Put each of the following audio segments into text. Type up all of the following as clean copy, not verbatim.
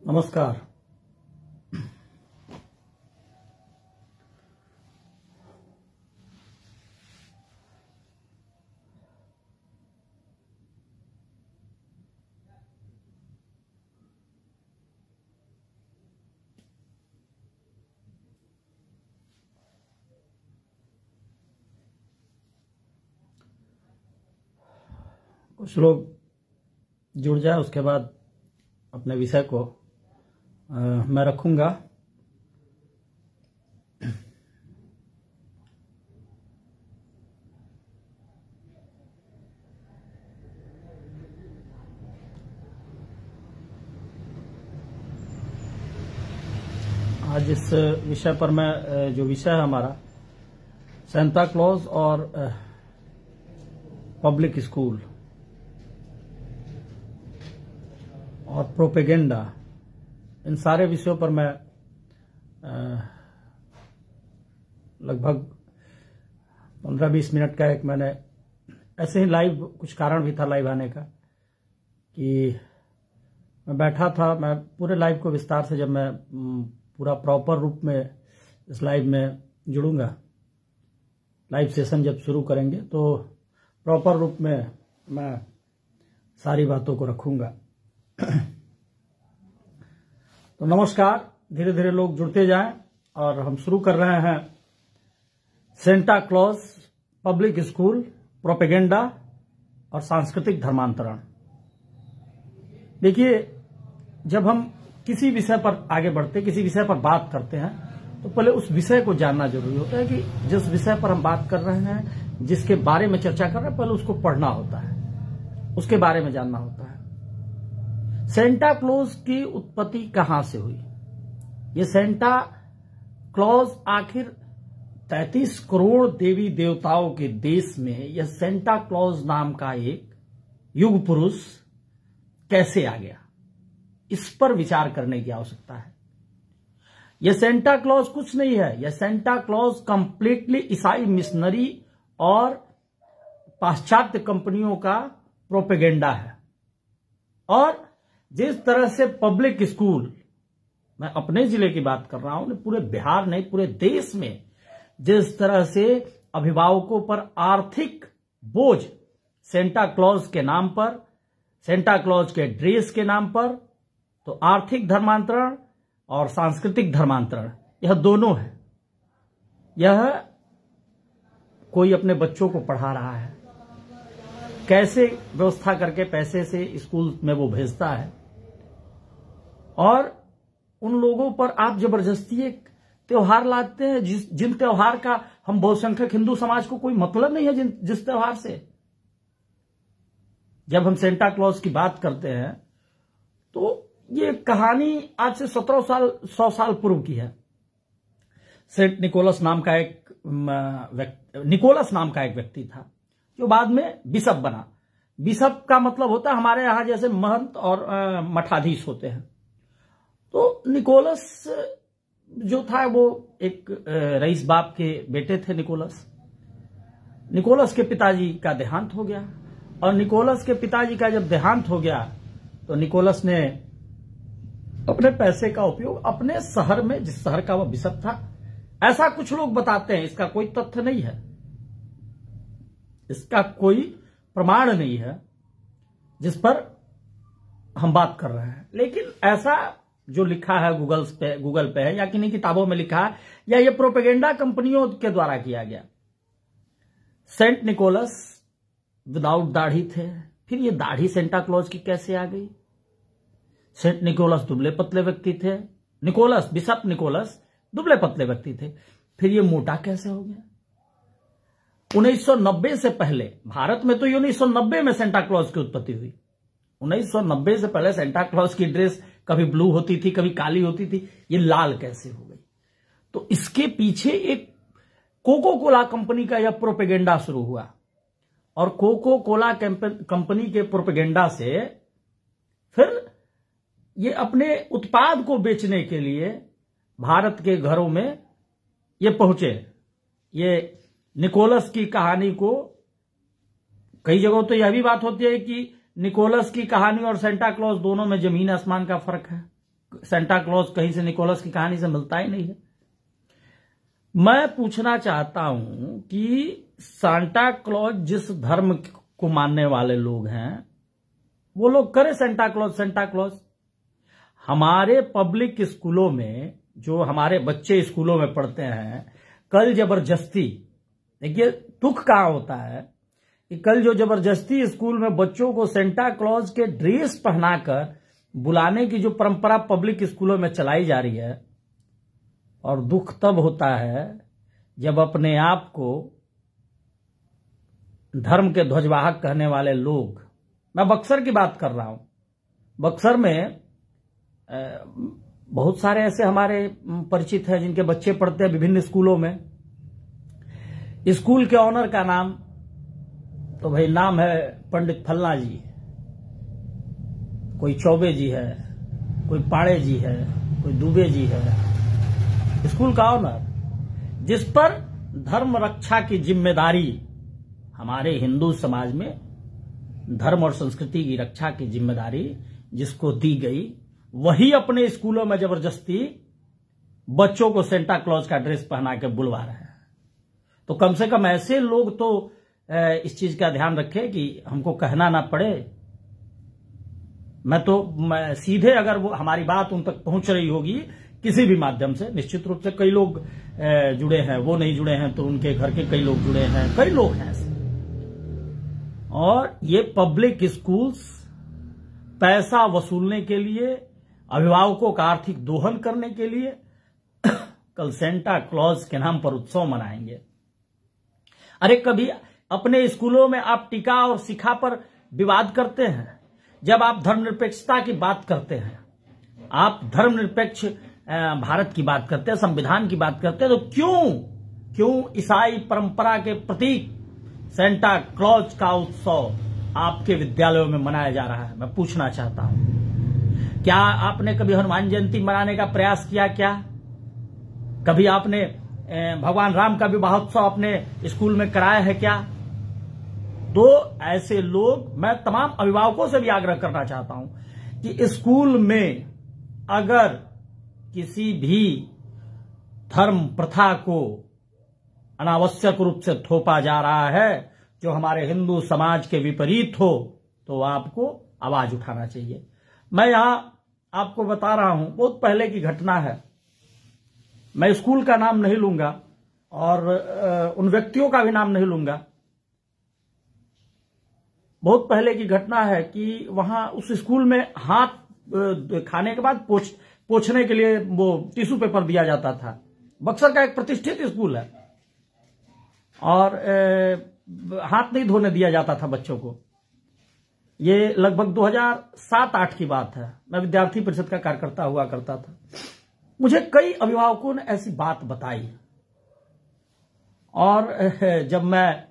नमस्कार। कुछ लोग जुड़ जाए, उसके बाद अपने विषय को मैं रखूंगा। आज इस विषय पर मैं जो विषय है हमारा सेंटा क्लॉज और पब्लिक स्कूल और प्रोपेगेंडा, इन सारे विषयों पर मैं लगभग 15-20 मिनट का एक मैंने ऐसे ही लाइव, कुछ कारण भी था लाइव आने का कि मैं बैठा था। मैं पूरे लाइव को विस्तार से, जब मैं पूरा प्रॉपर रूप में इस लाइव में जुड़ूंगा, लाइव सेशन जब शुरू करेंगे तो प्रॉपर रूप में मैं सारी बातों को रखूंगा। तो नमस्कार, धीरे धीरे लोग जुड़ते जाएं और हम शुरू कर रहे हैं Santa Claus, public school, propaganda और सांस्कृतिक धर्मांतरण। देखिए, जब हम किसी विषय पर आगे बढ़ते, किसी विषय पर बात करते हैं, तो पहले उस विषय को जानना जरूरी होता है कि जिस विषय पर हम बात कर रहे हैं, जिसके बारे में चर्चा कर रहे हैं, पहले उसको पढ़ना होता है, उसके बारे में जानना होता है। सेंटा क्लॉज की उत्पत्ति कहां से हुई? ये सेंटा क्लॉज आखिर 33 करोड़ देवी देवताओं के देश में यह सेंटा क्लॉज नाम का एक युग पुरुष कैसे आ गया, इस पर विचार करने की आवश्यकता है। यह सेंटा क्लॉज कुछ नहीं है, यह सेंटा क्लॉज कंप्लीटली ईसाई मिशनरी और पाश्चात्य कंपनियों का प्रोपेगेंडा है। और जिस तरह से पब्लिक स्कूल, मैं अपने जिले की बात कर रहा हूं, पूरे बिहार नहीं पूरे देश में जिस तरह से अभिभावकों पर आर्थिक बोझ सेंटा क्लॉज के नाम पर, सेंटा क्लॉज के ड्रेस के नाम पर, तो आर्थिक धर्मांतरण और सांस्कृतिक धर्मांतरण, यह दोनों है। यह कोई अपने बच्चों को पढ़ा रहा है, कैसे व्यवस्था करके पैसे से स्कूल में वो भेजता है, और उन लोगों पर आप जबरदस्ती एक त्योहार लाते हैं जिन त्योहार का हम बहुसंख्यक हिंदू समाज को कोई मतलब नहीं है, जिस त्योहार से। जब हम सेंटा क्लॉज की बात करते हैं तो ये कहानी आज से 100 साल पूर्व की है। सेंट निकोलस नाम का एक व्यक्ति था जो बाद में बिशप बना। बिशप का मतलब होता है हमारे यहां जैसे महंत और मठाधीश होते हैं। तो निकोलस जो था वो एक रईस बाप के बेटे थे। निकोलस के पिताजी का देहांत हो गया, और निकोलस के पिताजी का जब देहांत हो गया तो निकोलस ने अपने पैसे का उपयोग अपने शहर में, जिस शहर का वह बिशप था, ऐसा कुछ लोग बताते हैं, इसका कोई तथ्य नहीं है, इसका कोई प्रमाण नहीं है जिस पर हम बात कर रहे हैं, लेकिन ऐसा जो लिखा है गूगल पे है या किन्हीं किताबों में लिखा है, या ये प्रोपेगेंडा कंपनियों के द्वारा किया गया। सेंट निकोलस विदाउट दाढ़ी थे, फिर ये दाढ़ी सेंटा क्लॉज की कैसे आ गई? सेंट निकोलस दुबले पतले व्यक्ति थे, बिशप निकोलस दुबले पतले व्यक्ति थे, फिर ये मोटा कैसे हो गया? 1990 से पहले भारत में, तो ये 1990 में सेंटा क्लॉज की उत्पत्ति हुई। 1990 से पहले सेंटा क्लॉज की ड्रेस कभी ब्लू होती थी, कभी काली होती थी, ये लाल कैसे हो गई? तो इसके पीछे एक कोको कोला कंपनी का यह प्रोपेगेंडा शुरू हुआ, और कोको कोला कंपनी के प्रोपेगेंडा से फिर ये अपने उत्पाद को बेचने के लिए भारत के घरों में ये पहुंचे। ये निकोलस की कहानी को, कई जगहों तो यह भी बात होती है कि निकोलस की कहानी और सेंटा क्लॉज दोनों में जमीन आसमान का फर्क है। सेंटा क्लॉज कहीं से निकोलस की कहानी से मिलता ही नहीं है। मैं पूछना चाहता हूं कि सांता क्लॉज जिस धर्म को मानने वाले लोग हैं वो लोग करे सेंटा क्लॉज सेंटा क्लॉज। हमारे पब्लिक स्कूलों में जो हमारे बच्चे स्कूलों में पढ़ते हैं, कल जबरदस्ती, देखिए दुख कहां होता है कि कल जो जबरदस्ती स्कूल में बच्चों को सेंटा क्लॉज के ड्रेस पहनाकर बुलाने की जो परंपरा पब्लिक स्कूलों में चलाई जा रही है, और दुख तब होता है जब अपने आप को धर्म के ध्वजवाहक कहने वाले लोग, मैं बक्सर की बात कर रहा हूं, बक्सर में बहुत सारे ऐसे हमारे परिचित हैं जिनके बच्चे पढ़ते हैं विभिन्न स्कूलों में। स्कूल के ऑनर का नाम तो भाई नाम है पंडित फल्ला जी, कोई चौबे जी है, कोई पाड़े जी है, कोई दुबे जी है। स्कूल का ऑनर जिस पर धर्म रक्षा की जिम्मेदारी हमारे हिंदू समाज में धर्म और संस्कृति की रक्षा की जिम्मेदारी जिसको दी गई, वही अपने स्कूलों में जबरदस्ती बच्चों को सेंटा क्लॉज का ड्रेस पहना के बुलवा रहे हैं। तो कम से कम ऐसे लोग तो इस चीज का ध्यान रखें कि हमको कहना ना पड़े। मैं सीधे अगर वो हमारी बात उन तक पहुंच रही होगी किसी भी माध्यम से, निश्चित रूप से कई लोग जुड़े हैं, वो नहीं जुड़े हैं तो उनके घर के कई लोग जुड़े हैं, कई लोग हैं ऐसे। और ये पब्लिक स्कूल्स पैसा वसूलने के लिए, अभिभावकों का आर्थिक दोहन करने के लिए कल सेंटा क्लॉज के नाम पर उत्सव मनाएंगे। अरे कभी अपने स्कूलों में आप टीका और शिखा पर विवाद करते हैं, जब आप धर्मनिरपेक्षता की बात करते हैं, आप धर्मनिरपेक्ष भारत की बात करते हैं, संविधान की बात करते हैं, तो क्यों ईसाई परंपरा के प्रतीक सेंटा क्लॉज का उत्सव आपके विद्यालयों में मनाया जा रहा है? मैं पूछना चाहता हूं, क्या आपने कभी हनुमान जयंती मनाने का प्रयास किया? क्या कभी आपने भगवान राम का विवाहोत्सव अपने स्कूल में कराया है क्या? तो ऐसे लोग, मैं तमाम अभिभावकों से भी आग्रह करना चाहता हूं कि स्कूल में अगर किसी भी धर्म प्रथा को अनावश्यक रूप से थोपा जा रहा है जो हमारे हिंदू समाज के विपरीत हो, तो आपको आवाज उठाना चाहिए। मैं यहां आपको बता रहा हूं, बहुत पहले की घटना है, मैं स्कूल का नाम नहीं लूंगा और उन व्यक्तियों का भी नाम नहीं लूंगा। बहुत पहले की घटना है कि वहां उस स्कूल में हाथ खाने के बाद पोंछने के लिए वो टिश्यू पेपर दिया जाता था। बक्सर का एक प्रतिष्ठित स्कूल है और हाथ नहीं धोने दिया जाता था बच्चों को। ये लगभग 2007-8 की बात है। मैं विद्यार्थी परिषद का कार्यकर्ता हुआ करता था। मुझे कई अभिभावकों ने ऐसी बात बताई और जब मैं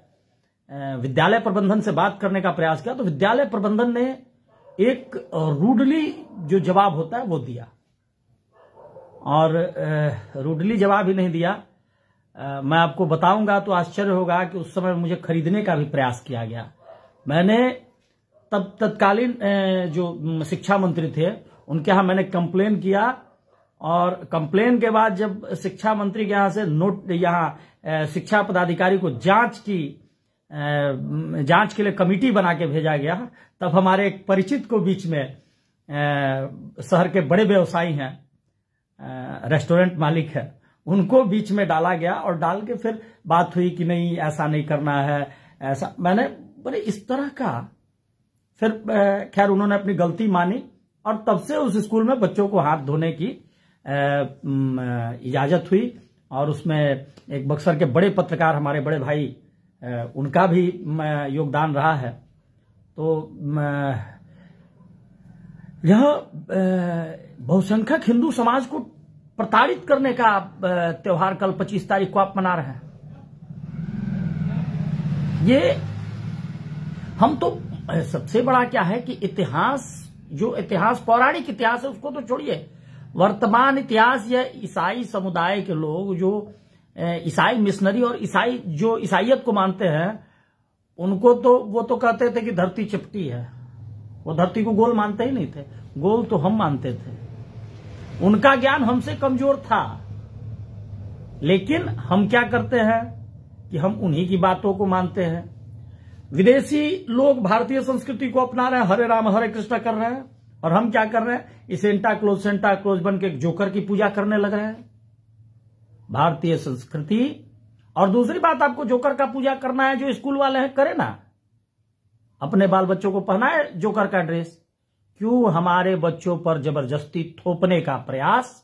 विद्यालय प्रबंधन से बात करने का प्रयास किया तो विद्यालय प्रबंधन ने एक रूडली जो जवाब होता है वो दिया, और रूडली जवाब ही नहीं दिया। मैं आपको बताऊंगा तो आश्चर्य होगा कि उस समय मुझे खरीदने का भी प्रयास किया गया। मैंने तब तत्कालीन जो शिक्षा मंत्री थे उनके यहां मैंने कंप्लेन किया, और कंप्लेन के बाद जब शिक्षा मंत्री के यहां से शिक्षा पदाधिकारी को जांच के लिए कमेटी बना के भेजा गया, तब हमारे एक परिचित को बीच में, शहर के बड़े व्यवसायी हैं, रेस्टोरेंट मालिक है, उनको बीच में डाला गया और डाल के फिर बात हुई कि नहीं ऐसा नहीं करना है, ऐसा। मैंने बड़े इस तरह का, फिर खैर उन्होंने अपनी गलती मानी और तब से उस स्कूल में बच्चों को हाथ धोने की इजाजत हुई। और उसमें एक बक्सर के बड़े पत्रकार, हमारे बड़े भाई, उनका भी योगदान रहा है। तो यह बहुसंख्यक हिंदू समाज को प्रताड़ित करने का त्योहार कल 25 तारीख को आप मना रहे हैं। ये हम तो, सबसे बड़ा क्या है कि इतिहास पौराणिक इतिहास है उसको तो छोड़िए, वर्तमान इतिहास या ईसाई समुदाय के लोग जो ईसाई मिशनरी और ईसाइयत को मानते हैं, उनको तो वो तो कहते थे कि धरती चिपटी है, वो धरती को गोल मानते ही नहीं थे, गोल तो हम मानते थे। उनका ज्ञान हमसे कमजोर था, लेकिन हम क्या करते हैं कि हम उन्हीं की बातों को मानते हैं। विदेशी लोग भारतीय संस्कृति को अपना रहे हैं, हरे राम हरे कृष्ण कर रहे हैं, और हम क्या कर रहे हैं, इस सेंटा क्लॉज बन के जोकर की पूजा करने लग रहे हैं। भारतीय संस्कृति, और दूसरी बात, आपको जोकर का पूजा करना है, जो स्कूल वाले हैं करे ना, अपने बाल बच्चों को पहनाए जोकर का ड्रेस। क्यों हमारे बच्चों पर जबरदस्ती थोपने का प्रयास?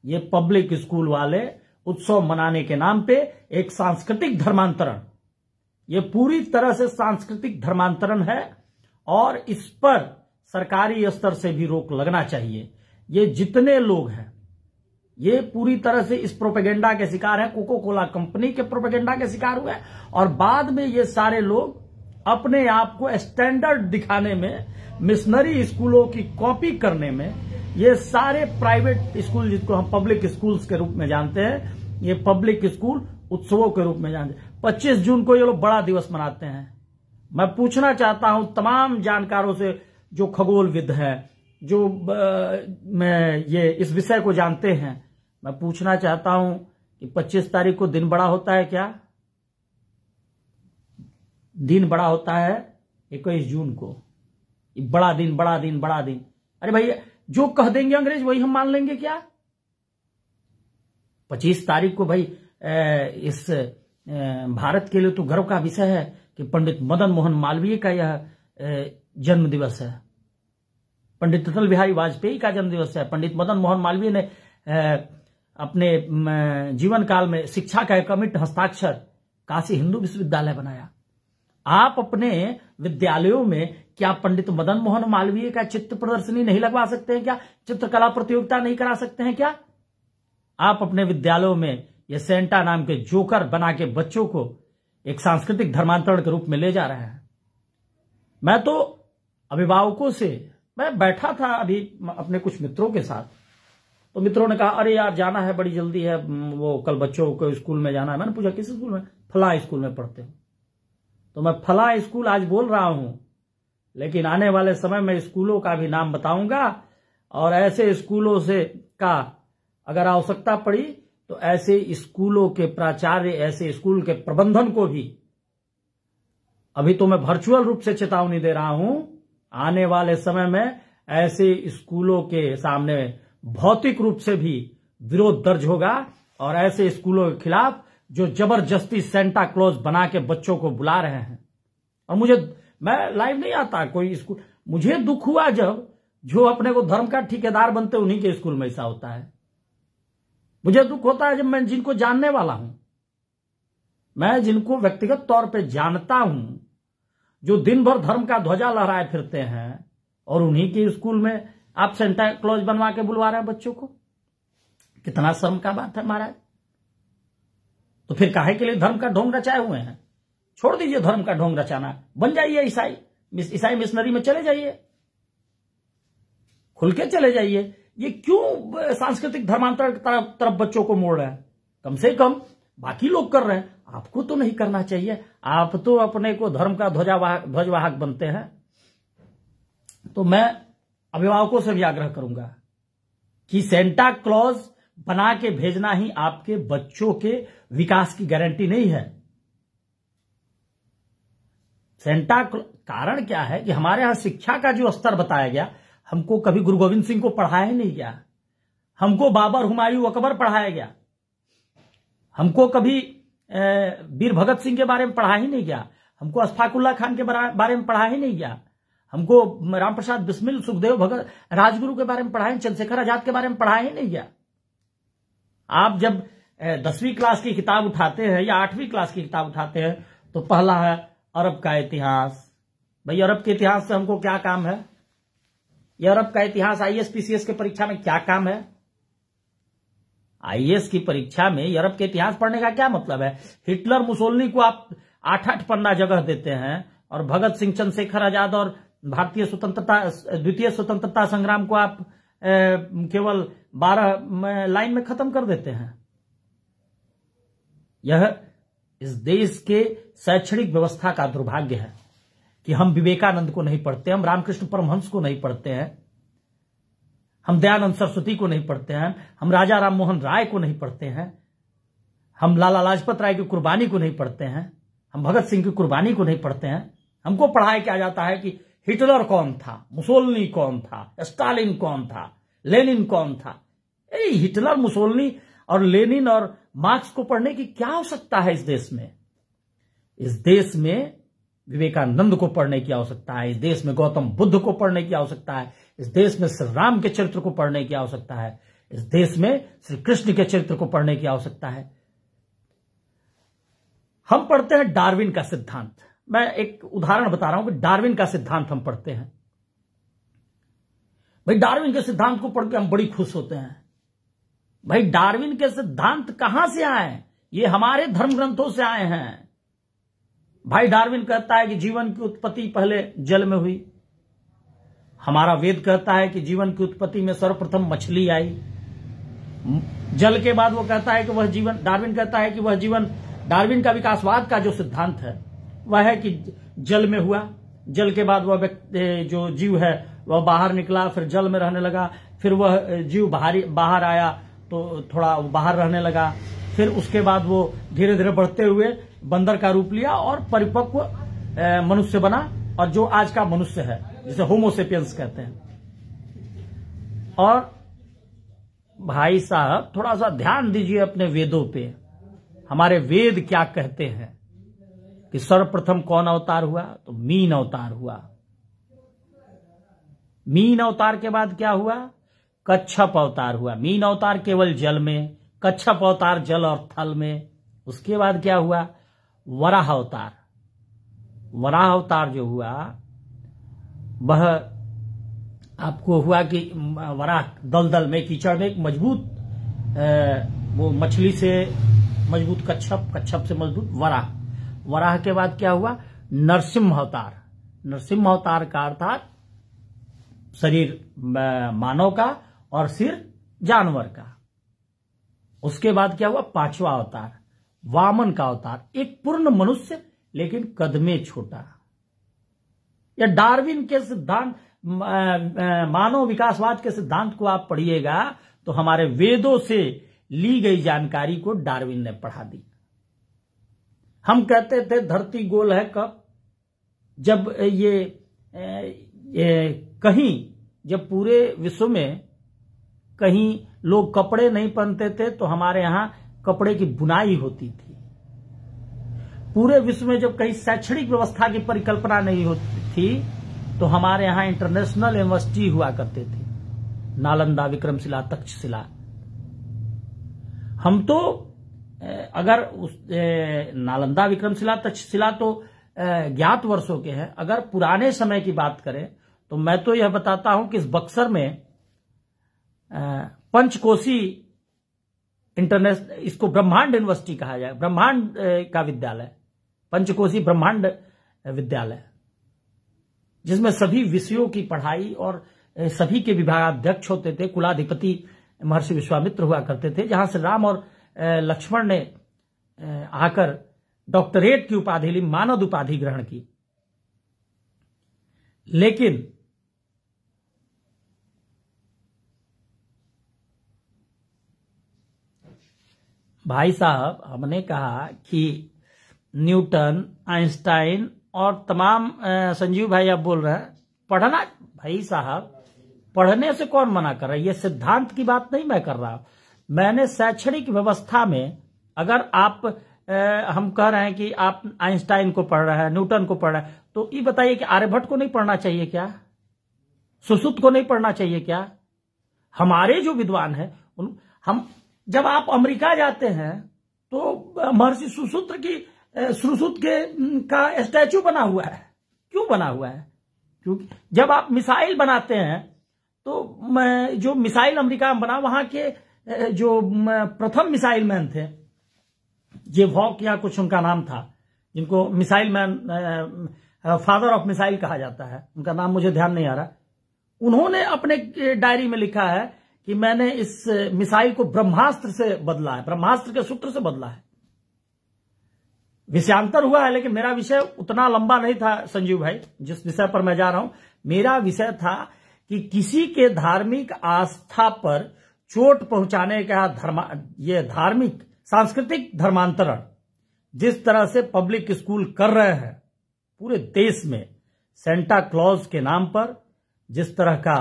ये पब्लिक स्कूल वाले उत्सव मनाने के नाम पे एक सांस्कृतिक धर्मांतरण, ये पूरी तरह से सांस्कृतिक धर्मांतरण है, और इस पर सरकारी स्तर से भी रोक लगना चाहिए। ये जितने लोग हैं ये पूरी तरह से इस प्रोपेगेंडा के शिकार है, कोको कोला कंपनी के प्रोपेगेंडा के शिकार हुए, और बाद में ये सारे लोग अपने आप को स्टैंडर्ड दिखाने में, मिशनरी स्कूलों की कॉपी करने में, ये सारे प्राइवेट स्कूल जिसको हम पब्लिक स्कूल्स के रूप में जानते हैं, ये पब्लिक स्कूल उत्सवों के रूप में जानते हैं। 25 जून को ये लोग बड़ा दिवस मनाते हैं। मैं पूछना चाहता हूं तमाम जानकारों से, जो खगोलविद हैं, जो ये इस विषय को जानते हैं, मैं पूछना चाहता हूं कि 25 तारीख को दिन बड़ा होता है क्या? दिन बड़ा होता है 21 जून को। बड़ा दिन, बड़ा दिन, बड़ा दिन। अरे भैया, जो कह देंगे अंग्रेज वही हम मान लेंगे क्या? 25 तारीख को भाई इस भारत के लिए तो गर्व का विषय है कि पंडित मदन मोहन मालवीय का यह जन्म दिवस है, पंडित अटल बिहारी वाजपेयी का जन्म दिवस है। पंडित मदन मोहन मालवीय ने अपने जीवन काल में शिक्षा का एक अमिट हस्ताक्षर काशी हिंदू विश्वविद्यालय बनाया। आप अपने विद्यालयों में क्या पंडित मदन मोहन मालवीय का चित्र प्रदर्शनी नहीं लगवा सकते हैं क्या? चित्रकला प्रतियोगिता नहीं करा सकते हैं क्या? आप अपने विद्यालयों में ये सेंटा नाम के जोकर बना के बच्चों को एक सांस्कृतिक धर्मांतरण के रूप में ले जा रहे हैं। मैं तो अभिभावकों से, मैं बैठा था अभी अपने कुछ मित्रों के साथ, तो मित्रों ने कहा अरे यार जाना है, बड़ी जल्दी है, वो कल बच्चों को स्कूल में जाना है। मैंने पूछा किस स्कूल में? फला स्कूल में पढ़ते हो। तो मैं फला स्कूल आज बोल रहा हूं, लेकिन आने वाले समय में स्कूलों का भी नाम बताऊंगा, और ऐसे स्कूलों से का अगर आवश्यकता पड़ी तो ऐसे स्कूलों के प्राचार्य, ऐसे स्कूल के प्रबंधन को भी, अभी तो मैं वर्चुअल रूप से चेतावनी दे रहा हूं, आने वाले समय में ऐसे स्कूलों के सामने भौतिक रूप से भी विरोध दर्ज होगा, और ऐसे स्कूलों के खिलाफ जो जबरदस्ती सेंटा क्लॉज बना के बच्चों को बुला रहे हैं। और मैं लाइव नहीं आता कोई स्कूल, मुझे दुख हुआ जब जो अपने को धर्म का ठेकेदार बनते उन्हीं के स्कूल में ऐसा होता है। मुझे दुख होता है जब मैं जिनको जानने वाला हूं, मैं जिनको व्यक्तिगत तौर पे जानता हूं, जो दिन भर धर्म का ध्वजा लहराए फिरते हैं, और उन्हीं के स्कूल में आप सेंटा क्लॉज बनवा के बुलवा रहे हैं बच्चों को। कितना शर्म का बात है महाराज। तो फिर काहे के लिए धर्म का ढोंग रचाए हुए हैं? छोड़ दीजिए धर्म का ढोंग रचाना, बन जाइए ईसाई मिशनरी में चले जाइए, खुल के चले जाइए। ये क्यों सांस्कृतिक धर्मांतरण की तरफ बच्चों को मोड़ रहे हैं? कम से कम बाकी लोग कर रहे हैं, आपको तो नहीं करना चाहिए। आप तो अपने को धर्म का ध्वजवाहक बनते हैं। तो मैं अभिभावकों से भी आग्रह करूंगा कि सेंटा क्लॉज बना के भेजना ही आपके बच्चों के विकास की गारंटी नहीं है। कारण क्या है कि हमारे यहां शिक्षा का जो स्तर बताया गया, हमको कभी गुरु गोविंद सिंह को पढ़ाया ही नहीं गया, हमको बाबर, हुमायूं, अकबर पढ़ाया गया, हमको कभी वीर भगत सिंह के बारे में पढ़ा ही नहीं गया, हमको अशफाकुल्ला खान के बारे में पढ़ा ही नहीं गया, हमको राम प्रसाद बिस्मिल, सुखदेव भगत, राजगुरु के बारे में पढ़ाया, चंद्रशेखर आजाद के बारे में पढ़ाया ही नहीं गया। आप जब 10वीं क्लास की किताब उठाते हैं या 8वीं क्लास की किताब उठाते हैं तो पहला है अरब का इतिहास। भाई अरब के इतिहास से हमको क्या काम है? ये अरब का इतिहास आईएएस पीसीएस के परीक्षा में क्या काम है? आईएएस की परीक्षा में अरब के इतिहास पढ़ने का क्या मतलब है? हिटलर, मुसोलिनी को आप 8-8 पन्ना जगह देते हैं, और भगत सिंह, चंद्रशेखर आजाद और भारतीय द्वितीय स्वतंत्रता संग्राम को आप केवल 12 लाइन में खत्म कर देते हैं। यह इस देश के शैक्षणिक व्यवस्था का दुर्भाग्य है कि हम विवेकानंद को नहीं पढ़ते, हम रामकृष्ण परमहंस को नहीं पढ़ते हैं, हम दयानंद सरस्वती को नहीं पढ़ते हैं, हम राजा राम मोहन राय को नहीं पढ़ते हैं, हम लाला लाजपत राय की कुर्बानी को नहीं पढ़ते हैं, हम भगत सिंह की कुर्बानी को नहीं पढ़ते हैं। हमको पढ़ाया क्या जाता है कि हिटलर कौन था, मुसोलिनी कौन था, स्टालिन कौन था, लेनिन कौन था। हिटलर, मुसोलिनी और लेनिन और मार्क्स को पढ़ने की क्या आवश्यकता है इस देश में? इस देश में विवेकानंद को पढ़ने की आवश्यकता है, इस देश में गौतम बुद्ध को पढ़ने की आवश्यकता है, इस देश में श्री राम के चरित्र को पढ़ने की आवश्यकता है, इस देश में श्री कृष्ण के चरित्र को पढ़ने की आवश्यकता है। हम पढ़ते हैं डार्विन का सिद्धांत। मैं एक उदाहरण बता रहा हूं कि डार्विन का सिद्धांत हम पढ़ते हैं। भाई डार्विन के सिद्धांत को पढ़ के हम बड़ी खुश होते हैं। भाई डार्विन के सिद्धांत कहां से आए? ये हमारे धर्म ग्रंथों से आए हैं। भाई डार्विन कहता है कि जीवन की उत्पत्ति पहले जल में हुई। हमारा वेद कहता है कि जीवन की उत्पत्ति में सर्वप्रथम मछली आई। जल के बाद वो कहता है कि वह जीवन, डार्विन कहता है कि वह जीवन, डार्विन का विकासवाद का जो सिद्धांत है वह है कि जल में हुआ, जल के बाद वह व्यक्ति, जो जीव है वह बाहर निकला, फिर जल में रहने लगा, फिर वह जीव बाहर आया तो थोड़ा बाहर रहने लगा, फिर उसके बाद वो धीरे धीरे बढ़ते हुए बंदर का रूप लिया और परिपक्व मनुष्य बना, और जो आज का मनुष्य है जिसे होमोसेपियंस कहते हैं। और भाई साहब थोड़ा सा ध्यान दीजिए अपने वेदों पे। हमारे वेद क्या कहते हैं कि सर्वप्रथम कौन अवतार हुआ? तो मीन अवतार हुआ। मीन अवतार के बाद क्या हुआ? कच्छप अवतार हुआ। मीन अवतार केवल जल में, कच्छप अवतार जल और थल में। उसके बाद क्या हुआ? वराह अवतार। वराह अवतार जो हुआ वह आपको हुआ कि वराह दलदल में, कीचड़ में एक मजबूत, वो मछली से मजबूत कच्छप, कच्छप से मजबूत वराह। वराह के बाद क्या हुआ? नरसिंह अवतार। नरसिंह अवतार का अर्थात शरीर मानव का और सिर जानवर का। उसके बाद क्या हुआ? पांचवा अवतार, वामन का अवतार, एक पूर्ण मनुष्य लेकिन कद में छोटा। या डार्विन के सिद्धांत, मानव विकासवाद के सिद्धांत को आप पढ़िएगा तो हमारे वेदों से ली गई जानकारी को डार्विन ने पढ़ा दी। हम कहते थे धरती गोल है कब? जब कहीं, जब पूरे विश्व में कहीं लोग कपड़े नहीं पहनते थे तो हमारे यहां कपड़े की बुनाई होती थी। पूरे विश्व में जब कहीं शैक्षणिक व्यवस्था की परिकल्पना नहीं होती थी तो हमारे यहां इंटरनेशनल यूनिवर्सिटी हुआ करते थे, नालंदा, विक्रमशिला, तक्षशिला। हम तो अगर उस नालंदा, विक्रमशिला, तक्षशिला तो ज्ञात वर्षों के हैं। अगर पुराने समय की बात करें तो मैं तो यह बताता हूं कि इस बक्सर में पंचकोशी इंटरनेशनल, इसको ब्रह्मांड यूनिवर्सिटी कहा जाए, ब्रह्मांड का विद्यालय, पंचकोशी ब्रह्मांड विद्यालय, जिसमें सभी विषयों की पढ़ाई और सभी के विभागाध्यक्ष होते थे। कुलाधिपति महर्षि विश्वामित्र हुआ करते थे, जहां से राम और लक्ष्मण ने आकर डॉक्टरेट की उपाधि ली, मानद उपाधि ग्रहण की। लेकिन भाई साहब हमने कहा कि न्यूटन, आइंस्टाइन और तमाम, संजीव भाई आप बोल रहे हैं पढ़ना। भाई साहब पढ़ने से कौन मना कर रहा है? ये सिद्धांत की बात नहीं मैं कर रहा। मैंने शैक्षणिक व्यवस्था में, अगर आप हम कह रहे हैं कि आप आइंस्टाइन को पढ़ रहे हैं, न्यूटन को पढ़ रहे हैं, तो ये बताइए कि आर्यभट्ट को नहीं पढ़ना चाहिए क्या? सुश्रुत को नहीं पढ़ना चाहिए क्या? हमारे जो विद्वान हैं हम, जब आप अमेरिका जाते हैं तो महर्षि सुश्रुत का स्टैचू बना हुआ है। क्यों बना हुआ है? क्योंकि जब आप मिसाइल बनाते हैं तो जो मिसाइल अमेरिका में बना, वहां के जो प्रथम मिसाइल मैन थे, जे वॉक या कुछ उनका नाम था, जिनको missile man, father of missile कहा जाता है, उनका नाम मुझे ध्यान नहीं आ रहा। उन्होंने अपने डायरी में लिखा है कि मैंने इस मिसाइल को ब्रह्मास्त्र से बदला है, ब्रह्मास्त्र के सूत्र से बदला है। विषयांतर हुआ है, लेकिन मेरा विषय उतना लंबा नहीं था संजीव भाई, जिस विषय पर मैं जा रहा हूं। मेरा विषय था कि किसी के धार्मिक आस्था पर चोट पहुंचाने का ये धार्मिक सांस्कृतिक धर्मांतरण जिस तरह से पब्लिक स्कूल कर रहे हैं पूरे देश में, सेंटा क्लॉज के नाम पर जिस तरह का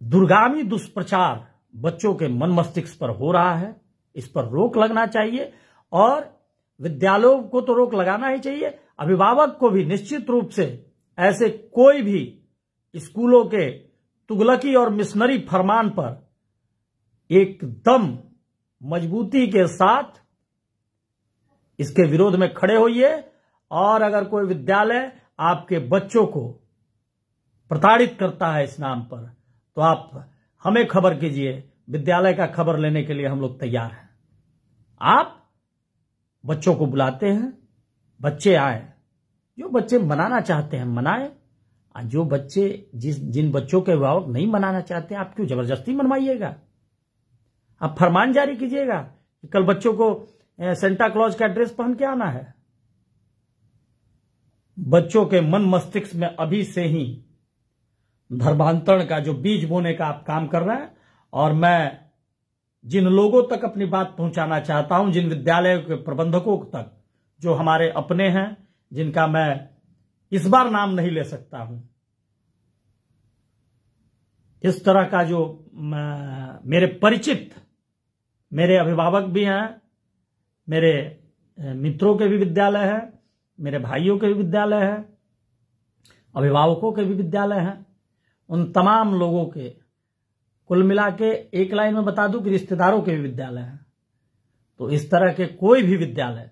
दुर्गामी दुष्प्रचार बच्चों के मन मस्तिष्क पर हो रहा है, इस पर रोक लगना चाहिए। और विद्यालयों को तो रोक लगाना ही चाहिए, अभिभावक को भी निश्चित रूप से ऐसे कोई भी स्कूलों के तुगलकी और मिशनरी फरमान पर एकदम मजबूती के साथ इसके विरोध में खड़े होइए। और अगर कोई विद्यालय आपके बच्चों को प्रताड़ित करता है इस नाम पर, तो आप हमें खबर कीजिए, विद्यालय का खबर लेने के लिए हम लोग तैयार हैं। आप बच्चों को बुलाते हैं, बच्चे आए, जो बच्चे मनाना चाहते हैं मनाए, जो बच्चे जिन बच्चों के अभिभावक नहीं मनाना चाहते आप क्यों जबरदस्ती मनवाइएगा। आप फरमान जारी कीजिएगा कि कल बच्चों को सेंटा क्लॉज का ड्रेस पहन के आना है। बच्चों के मन मस्तिष्क में अभी से ही धर्मांतरण का जो बीज बोने का आप काम कर रहे हैं। और मैं जिन लोगों तक अपनी बात पहुंचाना चाहता हूं, जिन विद्यालयों के प्रबंधकों तक जो हमारे अपने हैं, जिनका मैं इस बार नाम नहीं ले सकता हूं, इस तरह का जो मेरे परिचित, मेरे अभिभावक भी हैं, मेरे मित्रों के भी विद्यालय है, मेरे भाइयों के भी विद्यालय है, अभिभावकों के भी विद्यालय हैं, उन तमाम लोगों के कुल मिला के एक लाइन में बता दूं कि रिश्तेदारों के भी विद्यालय हैं। तो इस तरह के कोई भी विद्यालय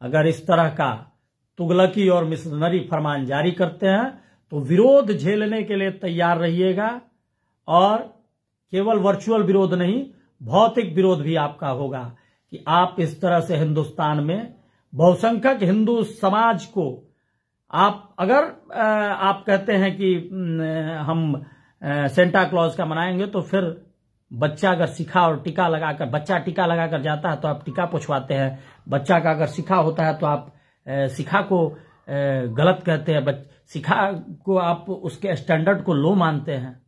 अगर इस तरह का तुगलकी और मिशनरी फरमान जारी करते हैं तो विरोध झेलने के लिए तैयार रहिएगा। और केवल वर्चुअल विरोध नहीं, भौतिक विरोध भी आपका होगा कि आप इस तरह से हिंदुस्तान में बहुसंख्यक हिंदू समाज को आप अगर आप कहते हैं कि हम सेंटा क्लॉज का मनाएंगे, तो फिर बच्चा अगर शिखा और टीका लगाकर, बच्चा टीका लगाकर जाता है तो आप टीका पुछवाते हैं, बच्चा का अगर शिखा होता है तो आप शिखा को गलत कहते हैं, शिखा को आप उसके स्टैंडर्ड को लो मानते हैं।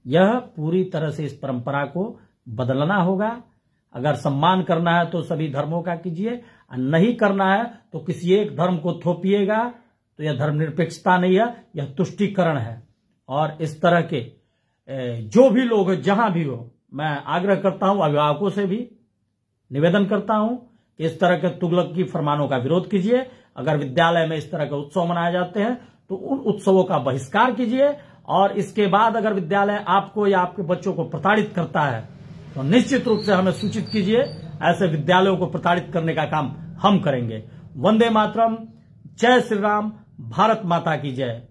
यह पूरी तरह से इस परंपरा को बदलना होगा। अगर सम्मान करना है तो सभी धर्मों का कीजिए, और नहीं करना है तो किसी एक धर्म को थोपिएगा, तो यह धर्मनिरपेक्षता नहीं है, यह तुष्टीकरण है। और इस तरह के जो भी लोग जहां भी हो, मैं आग्रह करता हूं, अभिभावकों से भी निवेदन करता हूं कि इस तरह के तुगलक की फरमानों का विरोध कीजिए। अगर विद्यालय में इस तरह के उत्सव मनाए जाते हैं तो उन उत्सवों का बहिष्कार कीजिए। और इसके बाद अगर विद्यालय आपको या आपके बच्चों को प्रताड़ित करता है तो निश्चित रूप से हमें सूचित कीजिए। ऐसे विद्यालयों को प्रताड़ित करने का काम हम करेंगे। वंदे मातरम, जय श्री राम, भारत माता की जय।